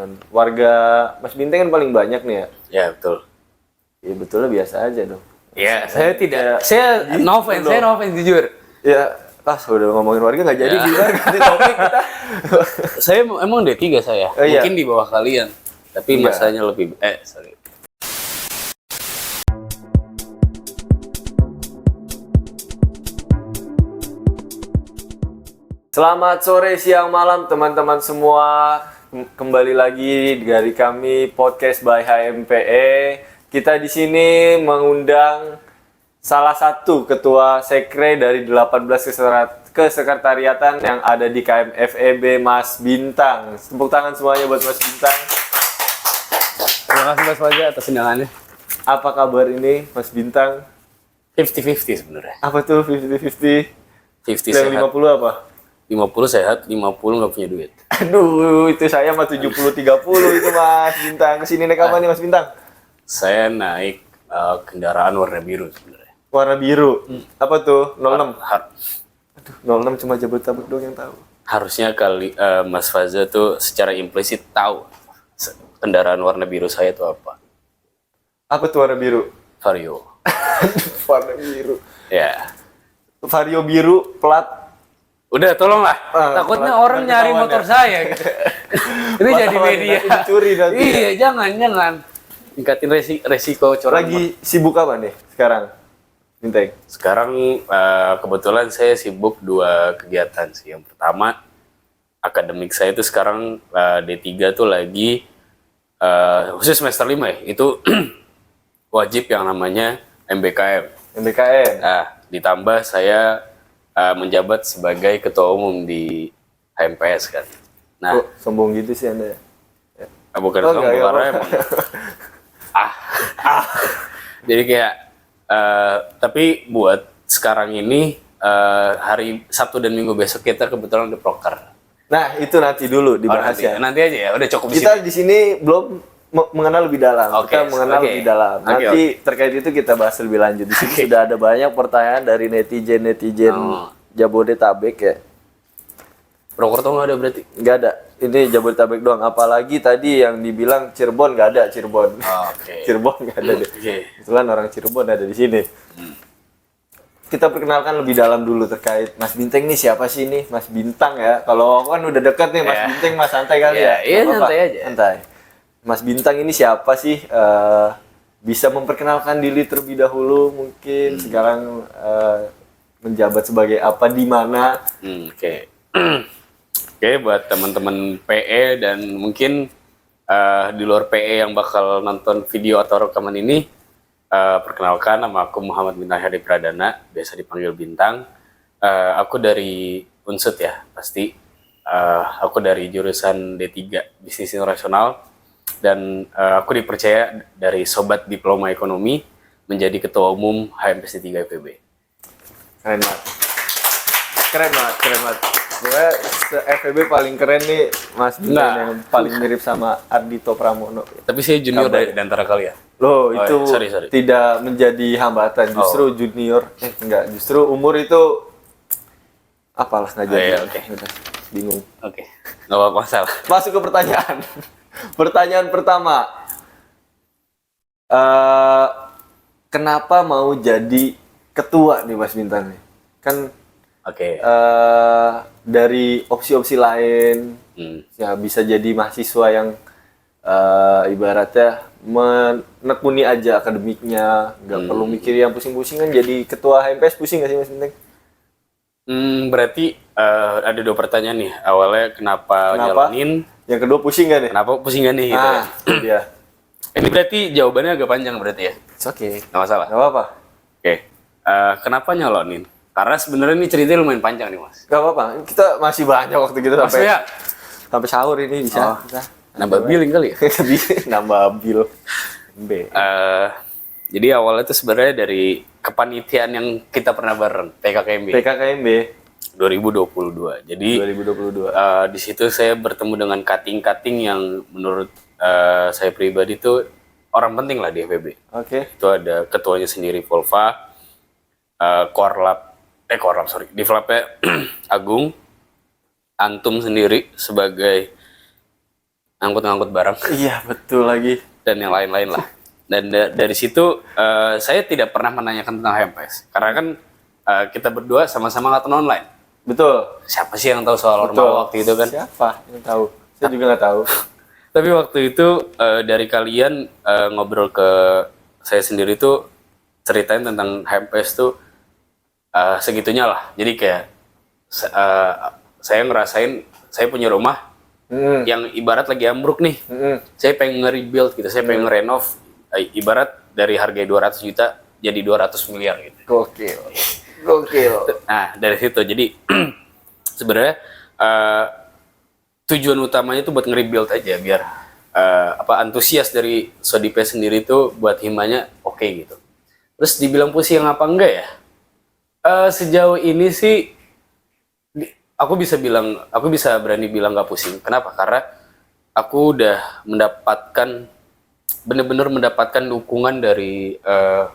Dengan warga Mas Bintang kan paling banyak nih ya. Ya betul. Ya betulnya biasa aja dong. Ya saya tidak. Saya no offense jujur. Ya, udah ngomongin warga nggak jadi gimana ganti topik kita. Saya emang D3 saya. Iya. Mungkin di bawah kalian. Tapi Iya. masanya lebih sorry. Selamat sore, siang, malam teman-teman semua. Kembali lagi dari kami Podcast by HMPE. Kita di sini mengundang salah satu ketua sekre dari 18 kesekretariatan yang ada di KMFEB, Mas Bintang. Tepuk tangan semuanya buat Mas Bintang. Terima kasih Mas Fajar atas undangannya. Apa kabar ini, Mas Bintang? 50-50 sebenarnya. Apa tuh 50-50? 50 Yang sehat. 50 apa? 50 sehat, 50 nggak punya duit. Aduh, itu saya mah 70-30 itu Mas Bintang. Kesini naik apa nih Mas Bintang? Saya naik kendaraan warna biru sebenarnya. Warna biru. Apa tuh? 06? Har- Aduh, 06 cuma Jabodetabek doang yang tahu. harusnya Mas Faza tuh secara implisit tahu kendaraan warna biru saya itu apa. Apa tuh warna biru? Vario. Warna biru. Ya. Vario biru plat. Udah tolonglah. Takutnya orang nyari ketahuan motor ya. saya gitu. Ini jadi Wartawan media. nanti dicuri nanti. Iya, jangan. Tingkatin resiko corona. Lagi sibuk apa nih sekarang? Bintang. Sekarang kebetulan saya sibuk 2 kegiatan sih. Yang pertama, akademik saya itu sekarang D3 tuh lagi khusus semester 5 ya. Itu wajib yang namanya MBKM. MBKM. Nah, ditambah saya menjabat sebagai ketua umum di HMPS kan. Nah, Kok sombong gitu sih Anda? Ya. bukan Oh, sombong enggak, karena apa-apa. emang jadi kayak tapi buat sekarang ini hari Sabtu dan Minggu besok kita kebetulan di proker. Nah, itu nanti dulu dibahas ya. Nanti aja ya, udah cukup di Kita sini. di sini belum mengenal lebih dalam. Oke, Kita mengenal oke. lebih dalam. Oke, Nanti terkait itu kita bahas lebih lanjut. Di sini sudah ada banyak pertanyaan dari netizen Oh. Jabodetabek ya. Proker tuh nggak ada berarti. Nggak ada. Ini Jabodetabek doang. Apalagi tadi yang dibilang Cirebon nggak ada Cirebon. Oke. Cirebon nggak ada deh. Oke. Kebetulan orang Cirebon ada di sini. Kita perkenalkan lebih dalam dulu terkait Mas Bintang nih siapa sih nih Mas Bintang ya. Kalau aku kan udah deket nih Mas Ya. Bintang, Mas santai kali Ya, ya. iya, Nggak apa-apa. santai aja. Santai. Mas Bintang ini siapa sih? Bisa memperkenalkan diri terlebih dahulu mungkin sekarang menjabat sebagai apa di mana? Oke. Oke, buat teman-teman PE dan mungkin di luar PE yang bakal nonton video atau rekaman ini, perkenalkan nama aku Muhammad Bintang Heri Pradana, biasa dipanggil Bintang. Aku dari Unsut ya, pasti. Aku dari jurusan D3 Bisnis Internasional dan aku dipercaya dari Sobat Diploma Ekonomi menjadi Ketua Umum HMPS 3 FEB. Keren banget. Keren banget. Gue FEB paling keren nih Mas Bintang Nah. yang paling mirip sama Ardhito Pramono. Tapi saya junior dari antara kalian. Loh, itu sorry. tidak menjadi hambatan, justru junior. Enggak, justru umur itu apalah nggak jadi. iya, oke. Udah, bingung. Oke, nggak apa-apa masalah. Masuk ke pertanyaan. Pertanyaan pertama. Kenapa mau jadi ketua nih Mas Bintang nih? Kan Oke. dari opsi-opsi lain ya bisa jadi mahasiswa yang ibaratnya menekuni aja akademiknya, nggak perlu mikir yang pusing-pusing kan. Jadi ketua HMPS pusing nggak sih Mas Bintang? Berarti ada 2 pertanyaan nih. Awalnya kenapa nyalonin? Yang kedua pusing nggak nih? Kenapa pusing gak nih? Gitu ya. Itu dia. Ini berarti jawabannya agak panjang berarti ya? It's okay. Nggak masalah. Nggak apa-apa. Oke. Kenapa nyalonin? Karena sebenarnya ini ceritanya lumayan panjang nih mas. Nggak apa-apa. Kita masih banyak waktu kita Maksudnya sampai sahur ini bisa. nambah billing kali ya? Nambah bil. B. Jadi awalnya itu sebenarnya dari kepanitiaan yang kita pernah bareng, PKKMB PKKMB 2022. Jadi 2022. di situ saya bertemu dengan cutting-cutting yang menurut saya pribadi itu orang penting lah di FEB. Oke. Itu ada ketuanya sendiri Volva, Divlapnya Agung, Antum sendiri sebagai ngangkut-ngangkut barang Iya, betul lagi. dan yang lain-lain lah. Dan dari situ saya tidak pernah menanyakan tentang HMPS karena kan kita berdua sama-sama angkatan online. Betul. Siapa sih yang tahu soal Betul. Ormawa waktu itu kan? Siapa yang tahu? Saya juga nggak tahu. Tapi waktu itu dari kalian ngobrol ke saya sendiri tuh ceritain tentang HMPS tuh segitunya lah. Jadi kayak saya ngerasain saya punya rumah yang ibarat lagi ambruk nih. Saya pengen nge-rebuild gitu, saya pengen nge-renov ibarat dari harga 200 juta jadi 200 miliar gitu. Gokil. Gokil. Nah, dari situ jadi sebenarnya tujuan utamanya tuh buat nge-rebuild aja biar antusias dari Sodipe sendiri tuh buat himanya oke gitu. Terus dibilang pusing apa enggak ya? Sejauh ini sih aku bisa berani bilang nggak pusing. Kenapa? Karena aku udah bener-bener mendapatkan dukungan dari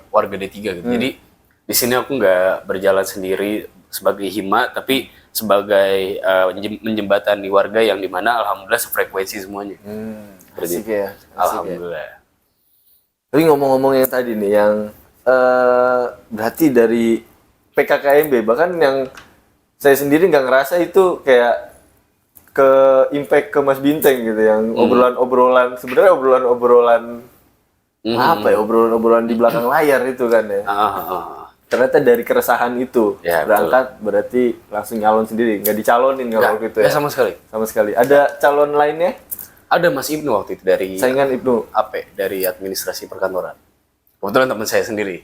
warga D3 gitu. Jadi di sini aku nggak berjalan sendiri sebagai hima, tapi sebagai menjembatani warga yang dimana alhamdulillah sefrekuensi semuanya. Asik ya. Asik ya. Alhamdulillah. Tapi ngomong-ngomong yang tadi nih, yang berarti dari PKKMB, bahkan yang saya sendiri nggak ngerasa itu kayak ke impact ke Mas Binteng gitu, yang obrolan-obrolan, sebenarnya obrolan-obrolan apa ya, obrolan-obrolan di belakang layar itu kan ya. Ternyata dari keresahan itu Ya, berangkat berarti langsung nyalon sendiri, nggak dicalonin kalau gitu ya. Sama sekali. Sama sekali. Ada calon lainnya? Ada Mas Ibnu waktu itu dari Saingan Ibnu. dari administrasi perkantoran. Kebetulan teman saya sendiri.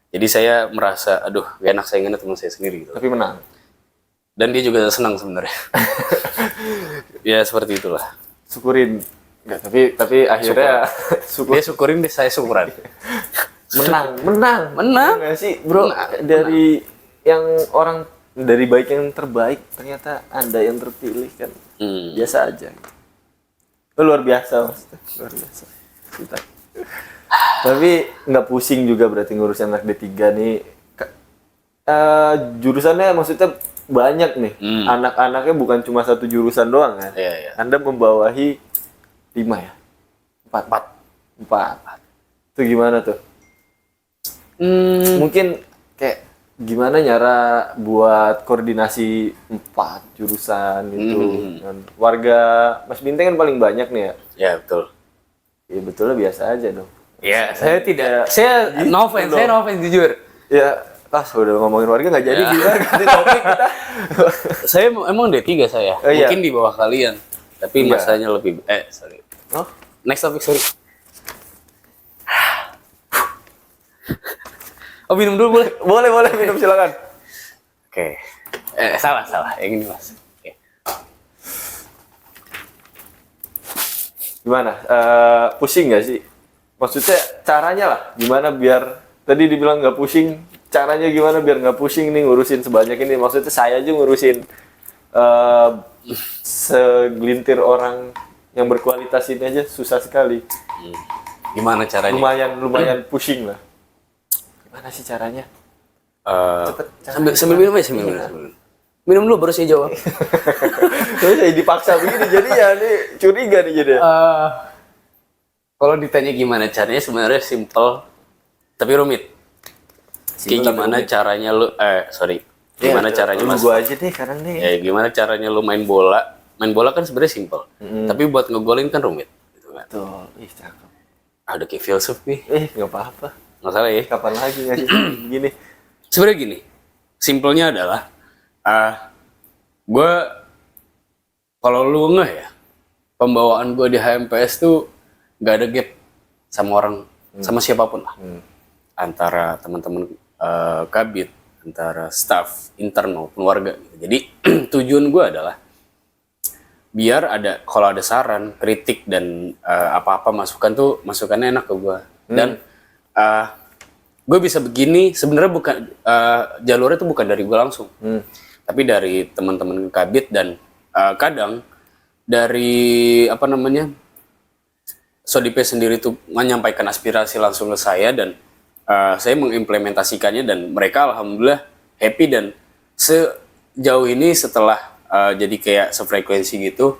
Jadi saya merasa, aduh, gak enak saingannya teman saya sendiri gitu. Tapi menang. Dan dia juga senang sebenarnya. Ya seperti itulah. Syukurin. Enggak, tapi akhirnya Dia syukurin, saya syukuran. menang. Enggak sih, Bro? Dari yang orang dari baik yang terbaik, ternyata Anda yang terpilih kan. Biasa aja. Itu luar biasa, Mas. Luar biasa. Kita. Tapi nggak pusing juga berarti ngurusin anak D3 nih. Jurusannya maksudnya banyak nih. Anak-anaknya bukan cuma satu jurusan doang kan. Iya. Anda membawahi 5 ya? 4. Itu gimana tuh? Mungkin kayak gimana cara buat koordinasi 4 jurusan itu. Dan warga Mas Binteng kan paling banyak nih ya? Ya betul. Ya betulnya biasa aja dong. Ya, saya tidak. Saya no offense jujur. Ya, udah ngomongin warga nggak jadi gimana ganti topik kita. Saya emang D3 saya. Iya. Mungkin di bawah kalian. Tapi Iya. masanya lebih sorry. Oh, Next topic, sorry. Oh, minum dulu boleh? boleh minum silakan. Oke. Salah. Yang ini, Mas. Oke. Gimana? Pusing nggak sih? Maksudnya caranya lah, gimana biar tadi dibilang nggak pusing, caranya gimana biar nggak pusing nih ngurusin sebanyak ini? Maksudnya saya aja ngurusin segelintir orang yang berkualitas ini aja susah sekali. Gimana caranya? Lumayan pusing lah. Gimana sih caranya? Sambil minum aja, sambil minum. Minum dulu baru saya jawab. Terus saya dipaksa begini jadi ya nih curiga nih jadi. Kalau ditanya gimana caranya, sebenarnya simple tapi rumit. Kayak gimana caranya lu gimana caranya Mas? Gua aja deh sekarang nih. Ya gimana caranya lu main bola? Main bola kan sebenarnya simple. Tapi buat ngegolin kan rumit gitu kan. Tuh, cakep. Ada kayak filsuf nih. Nggak apa-apa. Nggak salah ya. Kapan lagi ngasih gini? Sebenarnya gini. Simpelnya adalah gue kalau lu ngeh ya, pembawaan gue di HMPS tuh nggak ada gap sama orang, sama siapapun lah. Antara teman-teman kabit, antara staff, intern maupun warga. Jadi tujuan gue adalah biar kalau ada saran, kritik dan apa-apa masukan tuh masukannya enak ke gue. Dan gue bisa begini sebenarnya bukan jalurnya tuh bukan dari gue langsung, tapi dari teman-teman kabit dan kadang dari Sodipe sendiri tuh menyampaikan aspirasi langsung ke saya dan saya mengimplementasikannya dan mereka alhamdulillah happy dan sejauh ini setelah jadi kayak sefrekuensi gitu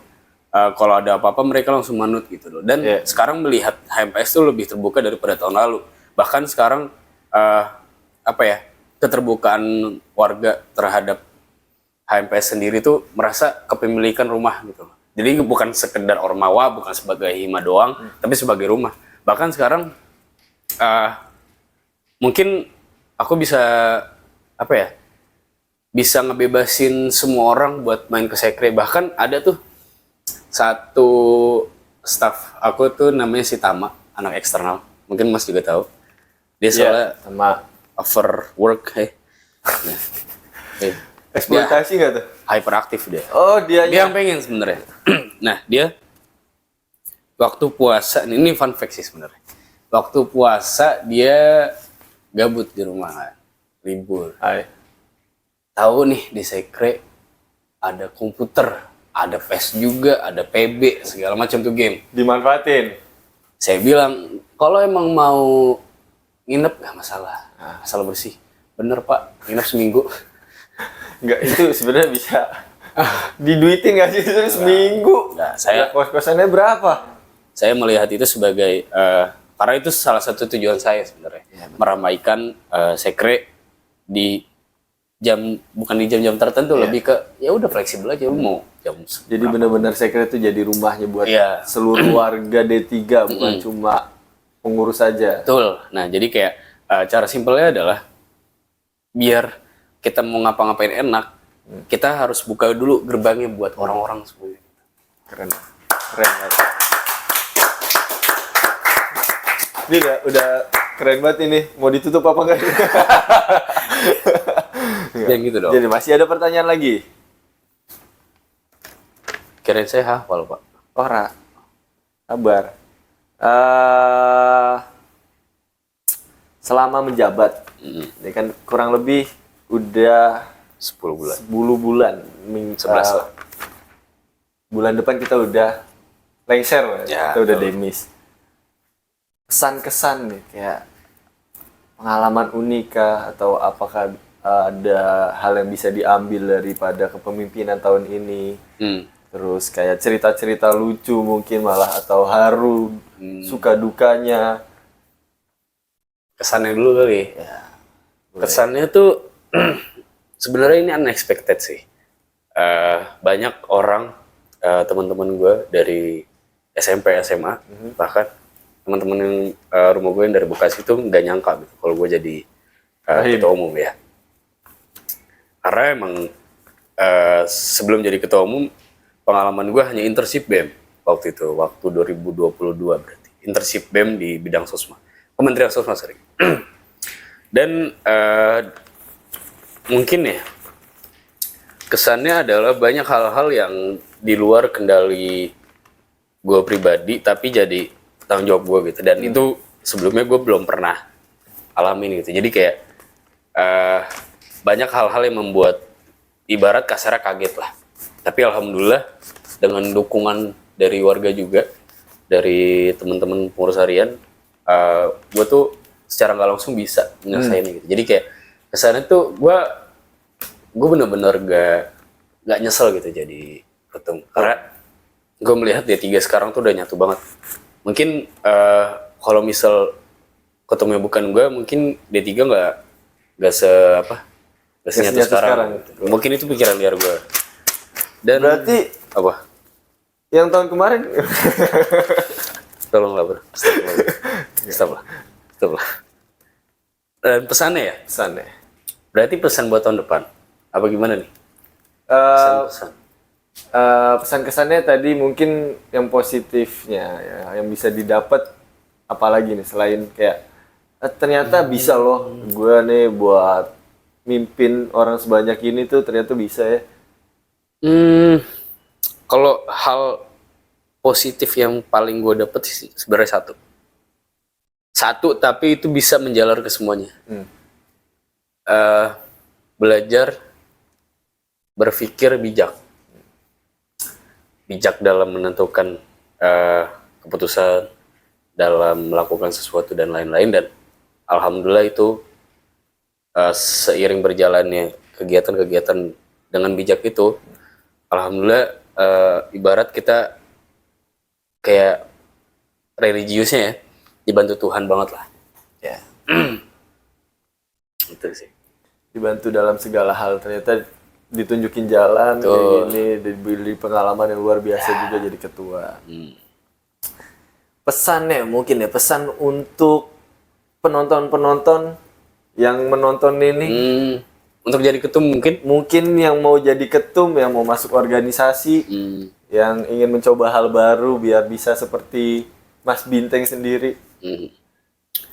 kalau ada apa-apa mereka langsung manut gitu loh. Dan Iya. sekarang melihat HMPS tuh lebih terbuka daripada tahun lalu. Bahkan sekarang keterbukaan warga terhadap HMPS sendiri tuh merasa kepemilikan rumah gitu loh. Jadi bukan sekedar ormawa, bukan sebagai hima doang, tapi sebagai rumah. Bahkan sekarang mungkin aku bisa bisa ngebebasin semua orang buat main ke sekre. Bahkan ada tuh satu staff aku tuh namanya si Tama, anak eksternal. Mungkin Mas juga tahu. Dia soalnya sama overwork, eksploitasi nggak tuh? hyperaktif dia. Oh, dia Dia yang pengen sebenarnya. Nah, dia waktu puasa, ini fun fact sih sebenarnya. Waktu puasa dia gabut di rumah, libur. Tahu nih di sekre ada komputer, ada PES juga, ada PB, segala macam tuh game. dimanfaatin. Saya bilang, kalau emang mau nginep gak masalah, asal bersih. Bener Pak, nginep seminggu. Nggak, itu sebenarnya bisa diduitin nggak sih itu seminggu? Nah, saya Kos-kosannya berapa? saya melihat itu sebagai karena itu salah satu tujuan saya sebenarnya, meramaikan sekre di bukan di jam-jam tertentu, lebih ke ya udah fleksibel aja, lu mau jam Jadi benar-benar sekret itu jadi rumahnya buat Iya. seluruh warga D3, bukan cuma pengurus saja. betul. Nah jadi kayak cara simpelnya adalah biar kita mau ngapa-ngapain enak, kita harus buka dulu gerbangnya buat orang-orang semuanya. Keren. Keren banget. Ini udah keren banget ini. Mau ditutup apa enggak? Dan gitu dong. Jadi masih ada pertanyaan lagi? Kirain saya hafal Pak. Ora. Sabar. Selama menjabat, ini kan kurang lebih udah 10 bulan. 10 bulan. 11 lah. Bulan depan kita udah lengser, Ya, kita udah betul. demis. Kesan-kesan nih, kayak pengalaman unik kah, atau apakah ada hal yang bisa diambil daripada kepemimpinan tahun ini? Terus kayak cerita-cerita lucu mungkin malah, atau haru, suka dukanya. Kesannya dulu kali. Kesannya tuh sebenarnya ini unexpected sih. Banyak orang, teman-teman gue dari SMP, SMA, bahkan teman-teman yang rumah gue yang dari Bekasi itu nggak nyangka gitu kalau gue jadi ketua umum ya. Karena emang sebelum jadi ketua umum, pengalaman gue hanya internship BEM waktu itu, waktu 2022 berarti. Internship BEM di bidang sosma, Kementerian Sosma sering. Dan mungkin ya kesannya adalah banyak hal-hal yang di luar kendali gue pribadi, tapi jadi tanggung jawab gue gitu. Dan itu sebelumnya gue belum pernah alamin gitu. Jadi kayak banyak hal-hal yang membuat ibarat kasarnya kaget lah. Tapi alhamdulillah dengan dukungan dari warga juga, dari teman-teman pengurus harian, gue tuh secara nggak langsung bisa menyelesaikan gitu. Jadi kayak kesannya tuh gue bener-bener gak nyesel gitu jadi ketum, karena gue melihat D3 sekarang tuh udah nyatu banget. Mungkin kalau misal ketumnya bukan gue, mungkin D3 nggak senyatu sekarang. Gitu. Mungkin itu pikiran liar gue. Dan Berarti apa? yang tahun kemarin Tolonglah bro. Stop lah. Dan pesannya ya? pesannya. Berarti pesan buat tahun depan. Apa gimana nih? Pesan. Pesan kesannya tadi mungkin yang positifnya ya, yang bisa didapat apalagi nih selain kayak ternyata bisa loh gue nih buat mimpin orang sebanyak ini tuh ternyata bisa ya. Kalau hal positif yang paling gue dapet sih sebenarnya satu, tapi itu bisa menjalar ke semuanya. Belajar berpikir bijak dalam menentukan keputusan, dalam melakukan sesuatu dan lain-lain. Dan alhamdulillah itu seiring berjalannya kegiatan-kegiatan dengan bijak itu, alhamdulillah ibarat kita kayak religiusnya ya, dibantu Tuhan banget lah. Ya. Itu sih. Dibantu dalam segala hal, ternyata ditunjukin jalan kayak Betul. gini, diberi pengalaman yang luar biasa juga jadi ketua. Pesannya mungkin ya, pesan untuk penonton-penonton yang menonton ini, Untuk jadi ketum mungkin yang mau jadi ketum, yang mau masuk organisasi, yang ingin mencoba hal baru biar bisa seperti Mas Binteng sendiri,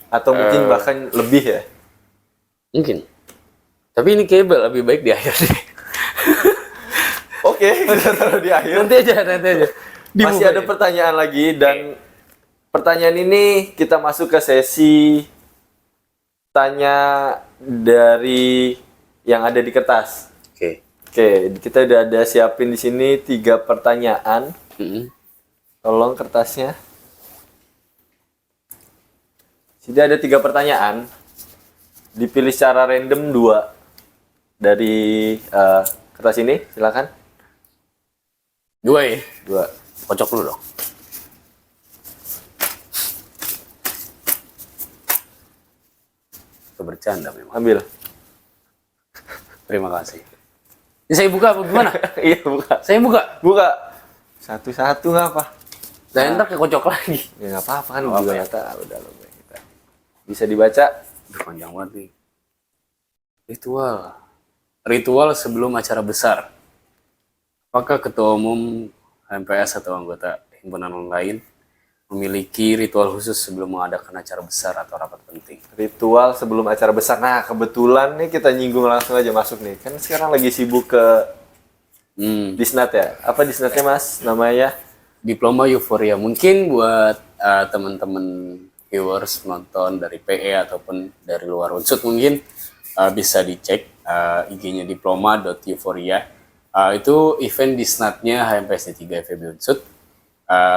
atau mungkin bahkan lebih ya. mungkin. Tapi ini kayak lebih baik di akhir deh. Oke, kita taruh di akhir. nanti aja. Masih ada pertanyaan lagi, dan pertanyaan ini kita masuk ke sesi tanya dari yang ada di kertas. Oke. Oke, kita udah ada siapin di sini 3 pertanyaan. Tolong kertasnya. Sini ada 3 pertanyaan. Dipilih secara random 2 dari kertas ini, silakan. 2 ya? 2. Kocok dulu dong. Itu bercanda memang. Ambil. Terima kasih. Ini saya buka apa gimana? Iya, buka. Saya buka. Buka. Satu-satu nggak apa? Dan ntar kekocok lagi. Ya nggak apa-apa kan, Nggak juga apa-apa ya. nggak tahu dalam kita. Bisa dibaca. Aduh, panjang banget nih. Ritual sebelum acara besar. Apakah ketua umum HMPS atau anggota himpunan lain memiliki ritual khusus sebelum mengadakan acara besar atau rapat penting? Ritual sebelum acara besar. Nah, kebetulan nih kita nyinggung langsung aja masuk nih. Kan sekarang lagi sibuk ke Disnat ya. Apa Disnatnya, Mas? Namanya? Diploma Euforia. Mungkin buat teman-teman viewers nonton dari PE ataupun dari luar Unsut mungkin bisa dicek IG-nya diploma.euforia. Itu event Disnatnya HMPS 3 FEB Unsut.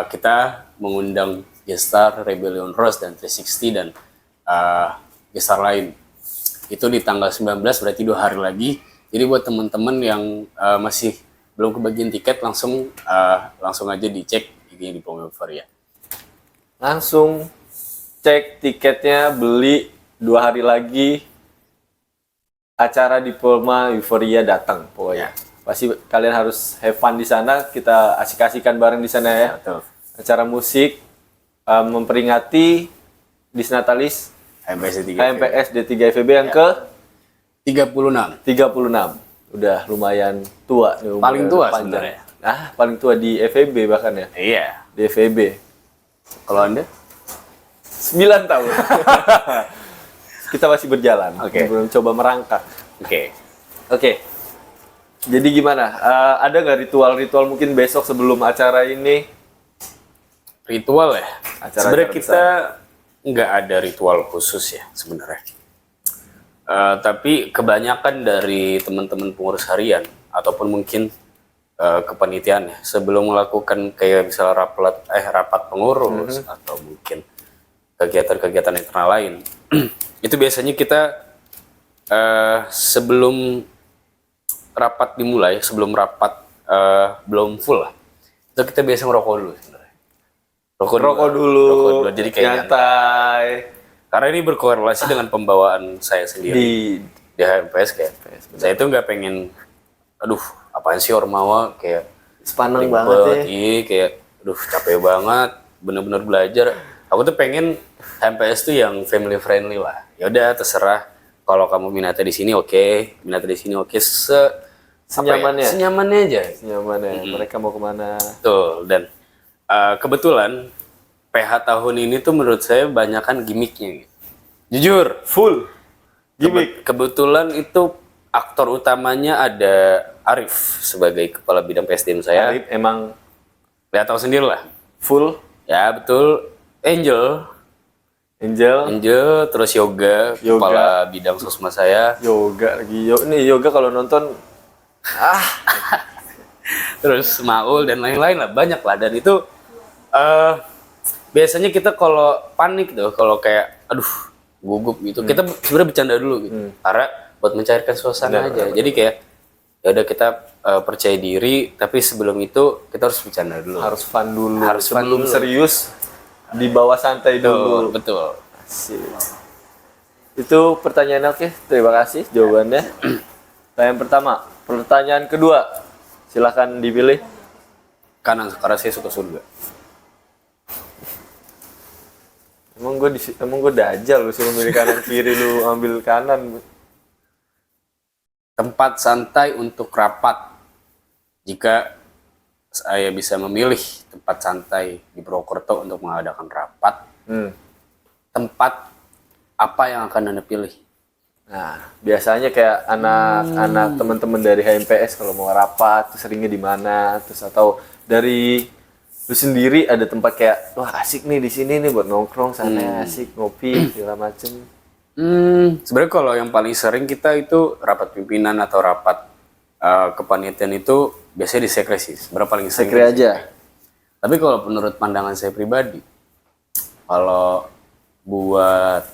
Kita mengundang gestar Rebellion Rose dan 360 dan gestar lain. Itu di tanggal 19, berarti 2 hari lagi. Jadi buat teman-teman yang masih belum kebagian tiket, langsung aja dicek IG Diploma Euphoria. Langsung cek tiketnya, beli 2 hari lagi. Acara Diploma Euforia datang pokoknya. Pasti kalian harus have fun di sana. Kita asik-asikan bareng di sana ya. Betul. Acara musik memperingati Disnatalis HMPS 3 HMPS D3 FEB yang ke 36. 36. Udah lumayan tua nih, umurnya Paling tua panjang. sebenarnya. Paling tua di FEB bahkan ya. Iya. Di FEB. Kalau Anda? 9 tahun. Kita masih berjalan. Oke. Belum coba merangkak. Oke. Oke. Jadi gimana? Ada nggak ritual-ritual mungkin besok sebelum acara ini? Ritual ya? Acara-acara Sebenarnya besar. kita nggak ada ritual khusus ya sebenarnya. Tapi kebanyakan dari teman-teman pengurus harian ataupun mungkin kepanitiaan ya, sebelum melakukan kayak misalnya rapat pengurus atau mungkin kegiatan-kegiatan internal lain, itu biasanya kita sebelum rapat dimulai, sebelum rapat belum full lah, itu kita biasa ngerokok dulu sebenarnya. Rokok dulu. Jadi kayak nyantai. karena ini berkorelasi dengan pembawaan saya sendiri di HMPS kayak saya itu nggak pengen, aduh apaan sih Ormawa kayak Sepaneng ribet, banget ya. iya kayak aduh capek banget bener-bener belajar. Aku tuh pengen HMPS tuh yang family friendly lah. Ya udah terserah, kalau kamu minatnya di sini oke, minatnya di sini oke, Senyamannya. senyamannya aja. Senyamannya. Mereka mau kemana? Betul. Dan kebetulan PH tahun ini tuh menurut saya banyakan gimmicknya gitu. Jujur, Full. Gimik. kebetulan itu aktor utamanya ada Arif sebagai kepala bidang PSDM saya. Arif emang Ya tahu sendiri lah. full. Ya betul. Angel, terus yoga, kepala bidang sosma saya. Yoga lagi. Nih yoga kalau nonton Terus Maul dan lain-lain lah, banyak lah. Dan itu biasanya kita kalau panik tuh, kalau kayak aduh gugup gitu, kita sebenarnya bercanda dulu gitu. Karena buat mencairkan suasana aja. Jadi kayak ya udah kita percaya diri, tapi sebelum itu kita harus bercanda dulu. Harus fun dulu. Harus fun sebelum dulu. serius dibawa santai dulu. Betul. Asik. Itu pertanyaan oke. Terima kasih jawabannya. Pertanyaan pertama. Pertanyaan kedua. Silakan dipilih. Kanan, karena saya suka surga. Emang gue dajal lu suruh milih kanan kiri lu ambil kanan. Tempat santai untuk rapat. Jika saya bisa memilih tempat santai di Purwokerto untuk mengadakan rapat, tempat apa yang akan Anda pilih? Nah, biasanya kayak anak-anak teman-teman dari HMPS kalau mau rapat, terus seringnya di mana, terus atau dari lu sendiri ada tempat kayak wah asik nih di sini nih buat nongkrong sana asik ngopi segala macem. Sebenarnya kalau yang paling sering kita itu rapat pimpinan atau rapat kepanitiaan itu biasanya di sekre sih. Sebenarnya paling sering. Sekre aja. Tapi kalau menurut pandangan saya pribadi, kalau buat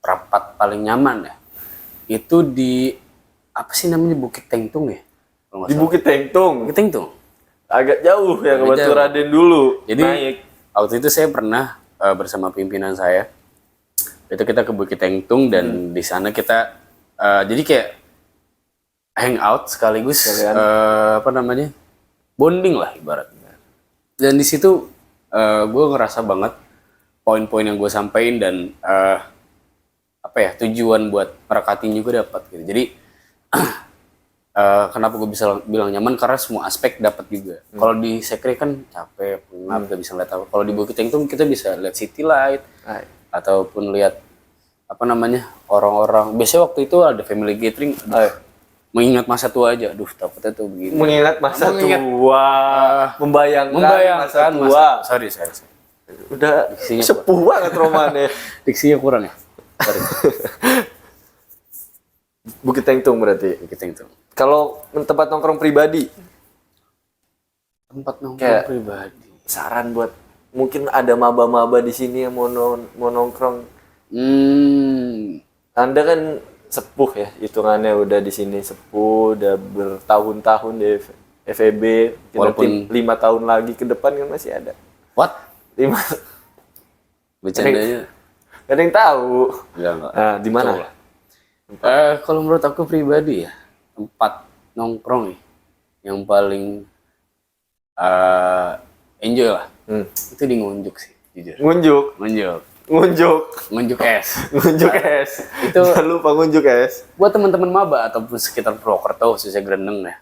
rapat paling nyaman ya, itu di apa sih namanya Bukit Tengtung ya? Kalau nggak Di salah. Bukit Tengtung. Bukit Tengtung. Agak jauh ya ke Agak Batu jauh. Raden dulu. Jadi naik. waktu itu saya pernah bersama pimpinan saya. Itu kita ke Bukit Tengtung dan di sana kita jadi kayak hangout sekaligus bonding lah ibaratnya. Dan di situ gue ngerasa banget poin-poin yang gue sampaikan dan tujuan buat merekatin juga dapat gitu. Jadi kenapa gue bisa bilang nyaman karena semua aspek dapat juga. Kalau di sekre kan capek, penat, gak bisa ngeliat apa. Kalau di Bukit Tengtung kita bisa lihat city light ataupun lihat orang-orang. Biasanya waktu itu ada family gathering. Mengingat masa tua aja, takutnya tuh begini. Mengingat masa tua, membayangkan masa tua. Sorry. Udah Diksinya sepuh banget romannya. Diksinya kurang ya. Sorry. Bukit Tengtung berarti. Bukit Tengtung. Kalau tempat nongkrong pribadi, Tempat nongkrong Kayak- pribadi. saran buat mungkin ada maba-maba di sini yang mau nongkrong. Anda kan sepuh ya, hitungannya udah di sini sepuh, udah bertahun-tahun di FEB. Walaupun 5 tahun lagi ke depan kan masih ada. What? 5 Bercandanya? Gak ada yang tahu. Enggak. Nah, di mana? Betul. Kalau menurut aku pribadi ya, tempat nongkrong nih yang paling enjoy lah. Itu di Ngunjuk sih, jujur. Ngunjuk es. Ngunjuk es. Itu Jangan lupa ngunjuk es. buat teman-teman maba ataupun sekitar Purwokerto khususnya Grendeng ya.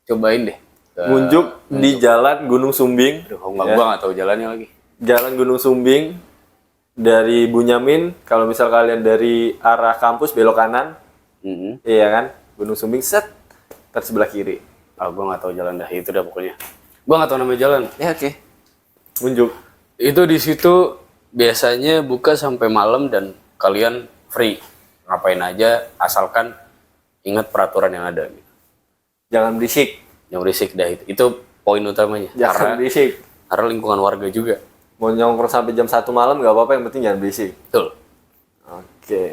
Cobain deh. Ngunjuk di Jalan Gunung Sumbing. Aduh, gua nggak tahu jalannya lagi. Jalan Gunung Sumbing dari Bunyamin. Kalau misal kalian dari arah kampus belok kanan, iya kan? Gunung Sumbing set, terus sebelah kiri. Gua nggak tahu jalan dah itu dah pokoknya. Gua nggak tahu nama jalan. Ya oke. Ngunjuk. Itu di situ biasanya buka sampai malam dan kalian free. Ngapain aja asalkan ingat peraturan yang ada. Jangan berisik. Yang berisik dah itu. Itu poin utamanya. Jangan berisik. Karena lingkungan warga juga. Mau nongkrong sampai jam 1 malam nggak apa-apa, yang penting jangan berisik. Betul. Oke.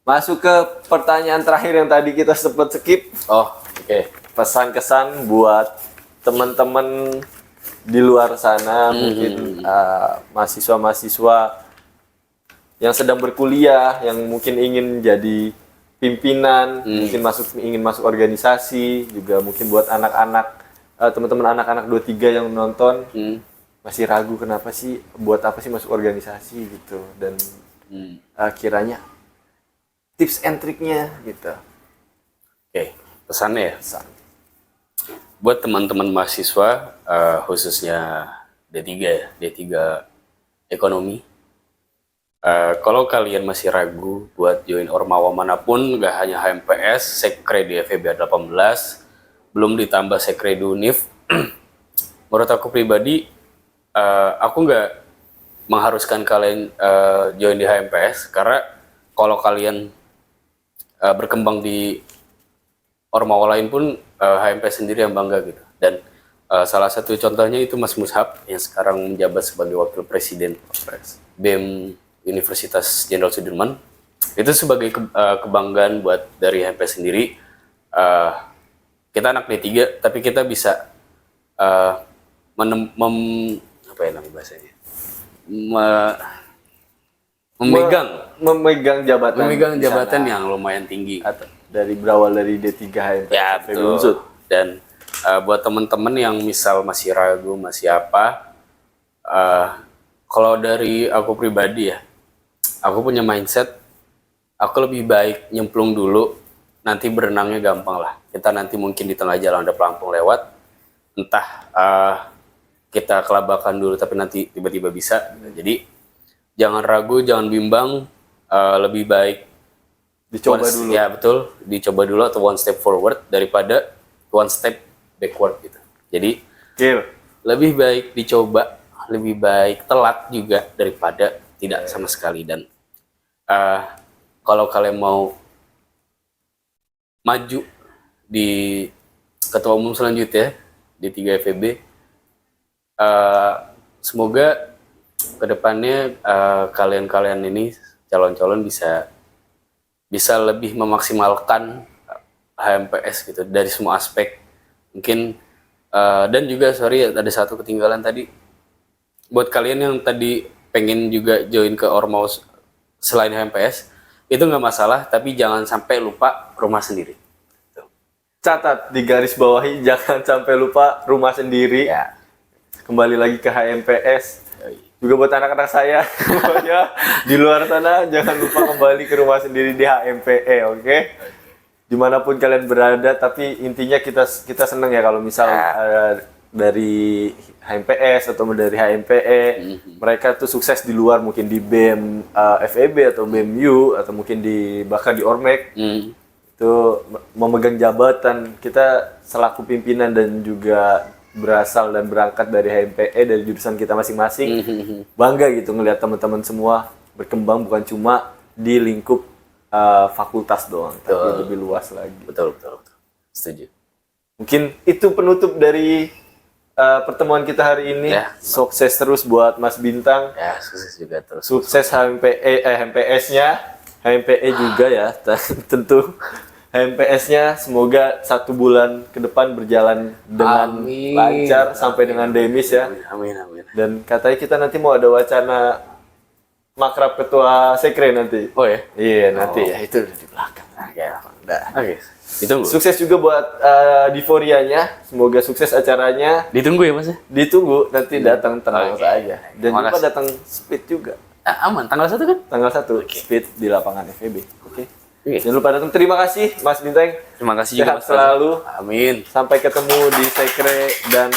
Masuk ke pertanyaan terakhir yang tadi kita sempat skip. Oh, oke. Pesan-kesan buat teman-teman di luar sana, mungkin mahasiswa-mahasiswa yang sedang berkuliah, yang mungkin ingin jadi pimpinan, mungkin ingin masuk organisasi, juga mungkin buat anak-anak, teman-teman anak-anak 23 yang nonton, masih ragu buat apa sih masuk organisasi gitu, dan kiranya tips and triknya gitu. Oke, pesannya ya. Buat teman-teman mahasiswa, khususnya D3 ya, D3 ekonomi. Kalau kalian masih ragu buat join ormawa manapun, gak hanya HMPS, Sekre di FEB 18, belum ditambah Sekre di UNIF, menurut aku pribadi, aku nggak mengharuskan kalian join di HMPS, karena kalau kalian berkembang di ormawa lain pun HMPS sendiri yang bangga gitu. Dan salah satu contohnya itu Mas Mushab yang sekarang menjabat sebagai Wakil Presiden BEM Universitas Jenderal Sudirman. Itu sebagai kebanggaan buat dari HMPS sendiri. kita anak D3 tapi kita bisa apa ya namanya bahasanya? Memegang jabatan di yang lumayan tinggi. sana. Dari berawal dari D3 HMPS Ya FEB betul. Unsut. Dan buat teman-teman yang misal masih ragu masih apa, kalau dari aku pribadi ya, aku punya mindset aku lebih baik nyemplung dulu, nanti berenangnya gampang lah. Kita nanti mungkin di tengah jalan ada pelampung lewat, entah kita kelabakan dulu tapi nanti tiba-tiba bisa. Jadi jangan ragu, jangan bimbang, lebih baik Dicoba dulu. Ya betul, dicoba dulu atau one step forward daripada one step backward gitu. Jadi Gil. lebih baik dicoba, lebih baik telat juga daripada tidak sama sekali. Dan kalau kalian mau maju di ketua umum selanjutnya di 3 FEB, semoga kedepannya kalian-kalian ini calon-calon bisa lebih memaksimalkan HMPS gitu dari semua aspek mungkin. Dan juga sorry ada satu ketinggalan tadi, buat kalian yang tadi pengen juga join ke Ormaus selain HMPS itu nggak masalah, tapi jangan sampai lupa rumah sendiri. Catat di garis bawahi, jangan sampai lupa rumah sendiri. Ya. Kembali lagi ke HMPS. Juga buat anak-anak saya ya, di luar sana jangan lupa kembali ke rumah sendiri di HMPE, oke? Dimanapun kalian berada, tapi intinya kita seneng ya kalau misal dari HMPS atau dari HMPE mereka tuh sukses di luar, mungkin di BEM FEB atau BEM U atau mungkin bahkan di Ormek. Itu memegang jabatan, kita selaku pimpinan dan juga berasal dan berangkat dari HMPE dari jurusan kita masing-masing, bangga gitu ngelihat teman-teman semua berkembang bukan cuma di lingkup fakultas doang, tapi lebih luas lagi. Betul. Setuju. Mungkin itu penutup dari pertemuan kita hari ini. Ya. Sukses terus buat Mas Bintang. Ya, sukses juga terus. Sukses HMPS-nya, HMPE juga ya, tentu. HMPS-nya semoga 1 bulan ke depan berjalan dengan Amin. lancar sampai dengan demis ya. Amin. Dan katanya kita nanti mau ada wacana makrab ketua sekre nanti. Oh ya? Iya nanti ya, itu udah di belakang. Oke. Ditunggu. Sukses juga buat Diforianya, semoga sukses acaranya. Ditunggu ya Mas ya? Ditunggu, nanti datang tenang saja. Dan Terima juga kasih. datang speed juga. Aman, tanggal 1 kan? Tanggal 1 speed di lapangan FEB. Oke. Oke. Jangan lupa datang. Terima kasih Mas Bintang. Terima kasih juga Sehat Mas. selalu. Amin. Sampai ketemu di sekre dan